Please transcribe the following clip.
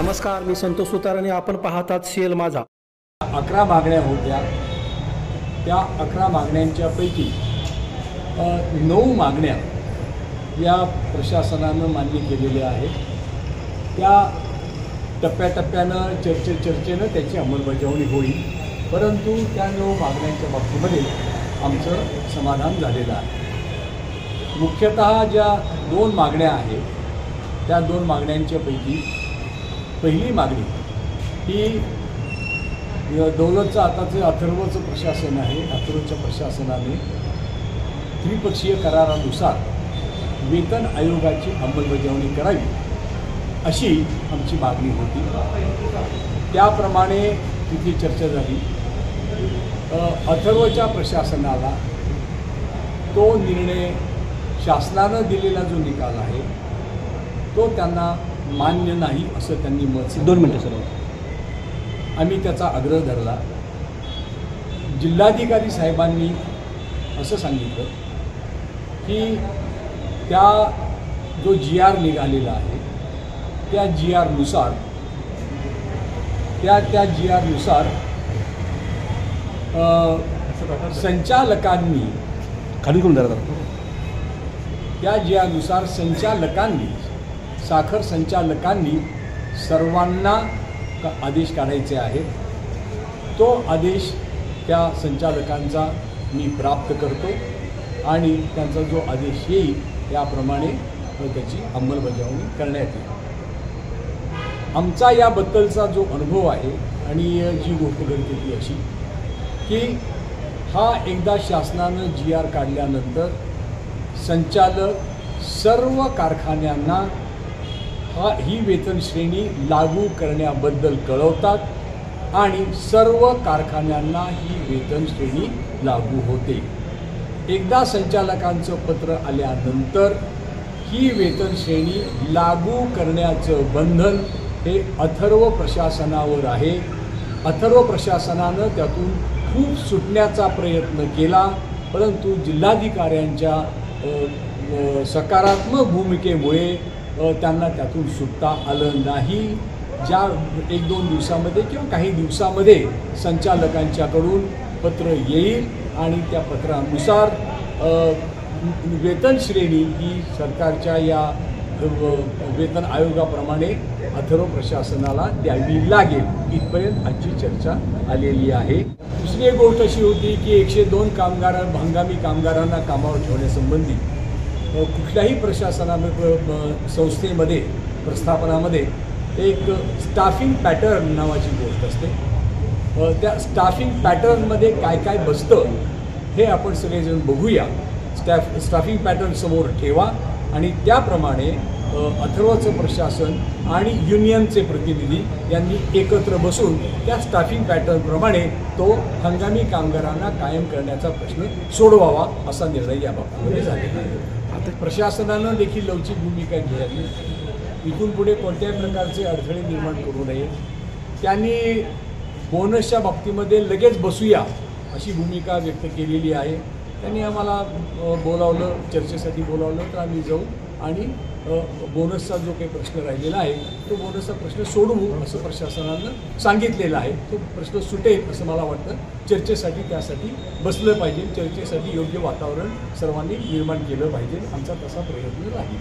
नमस्कार, मी संतोष सुतार आणि आपण पाहतात सीएल माझा। 11 मागण्या होत्या। त्या 11 मागण्यांच्या पैकी 9 मागण्या या प्रशासनानं मान्य केलेल्या आहेत। त्या टप्प्याटप्प्यानं चर्चेनं त्याची अंमलबजावणी होईल, परंतु त्या 9 मागण्यांच्या बाबतीमध्ये आमचं समाधान झालेलं आहे। मुख्यतः ज्या 2 मागण्या आहेत त्या 2 मागण्यांच्या पैकी पहिली मागणी ही दौलतचं आताचं अथर्वचं प्रशासन आहे। अथर्वच्या प्रशासनाने त्रिपक्षीय करारानुसार वेतन आयोगाची अंमलबजावणी करावी अशी आमची मागणी होती। त्याप्रमाणे तिथे चर्चा झाली। अथर्वच्या प्रशासनाला तो निर्णय शासनानं दिलेला जो निकाल आहे तो त्यांना मान्य नाही असं त्यांनी मत 2 मिनिटं सर, आम्ही त्याचा आग्रह धरला। जिल्हाधिकारी साहेबांनी असं सांगितलं की त्या जो GR निघालेला आहे त्या GR नुसार त्या GR नुसार संचालकांनी खाली करून द्या। त्या GR नुसार संचालकांनी साखर संचालकांनी सर्वांना आदेश काढायचे आहेत। तो आदेश त्या संचालकांचा मी प्राप्त करतो आणि त्यांचा जो आदेश येईल त्याप्रमाणे त्याची अंमलबजावणी करण्यात येईल। आमचा याबद्दलचा जो अनुभव आहे आणि जी गोष्ट घडते ती अशी की हा एकदा शासनानं GR काढल्यानंतर संचालक सर्व कारखान्यांना ही वेतन श्रेणी लागू करण्याबद्दल कळवतात आणि सर्व कारखान्यांना ही वेतन श्रेणी लागू होते। एकदा संचालकांचं पत्र आल्यानंतर ही वेतन श्रेणी लागू करण्याचं बंधन हे अथर्व प्रशासनावर आहे। अथर्व प्रशासनानं त्यातून खूप सुटण्याचा प्रयत्न केला, परंतु जिल्हाधिकाऱ्यांच्या सकारात्मक भूमिकेमुळे त्यांना त्यातून सुटता आलं नाही। ज्या 1-2 दिवसामध्ये किंवा काही दिवसामध्ये संचालकांच्याकडून पत्र येईल आणि त्या पत्रानुसार वेतन श्रेणी ही सरकारच्या या वेतन आयोगाप्रमाणे अथर्व प्रशासनाला द्यावी लागेल, इथपर्यंत आजची चर्चा आलेली आहे। दुसरी एक गोष्ट अशी होती की 102 हंगामी कामगारांना कामावर ठेवण्यासंबंधी कुठल्याही प्रशासनामध्ये संस्थेमध्ये प्रस्थापनामध्ये एक स्टाफिंग पॅटर्न नावाची गोष्ट असते। त्या स्टाफिंग पॅटर्नमध्ये काय काय बसतं हे आपण सगळेजण बघूया। स्टाफिंग पॅटर्न समोर ठेवा आणि त्याप्रमाणे अथर्वचं प्रशासन आणि युनियनचे प्रतिनिधी यांनी एकत्र बसून त्या स्टाफिंग पॅटर्नप्रमाणे तो हंगामी कामगारांना कायम करण्याचा प्रश्न सोडवावा असा निर्णय या बाबतीमध्ये झालेला आहे। आता प्रशासनानं देखील लवचिक भूमिका घ्यावी, इथून पुढे कोणत्याही प्रकारचे अडथळे निर्माण करू नये। त्यांनी बोनसच्या बाबतीमध्ये लगेच बसूया अशी भूमिका व्यक्त केलेली आहे। त्यांनी आम्हाला बोलावलं, चर्चेसाठी बोलावलं तर आम्ही जाऊ आणि बोनसचा जो काही प्रश्न राहिलेला आहे तो बोनसचा प्रश्न सोडवू असं प्रशासनानं सांगितलेलं आहे। तो प्रश्न सुटेल असं मला वाटतं। चर्चेसाठी त्यासाठी बसलं पाहिजे, चर्चेसाठी योग्य वातावरण सर्वांनी निर्माण केलं पाहिजे, आमचा तसा प्रयत्न राहील।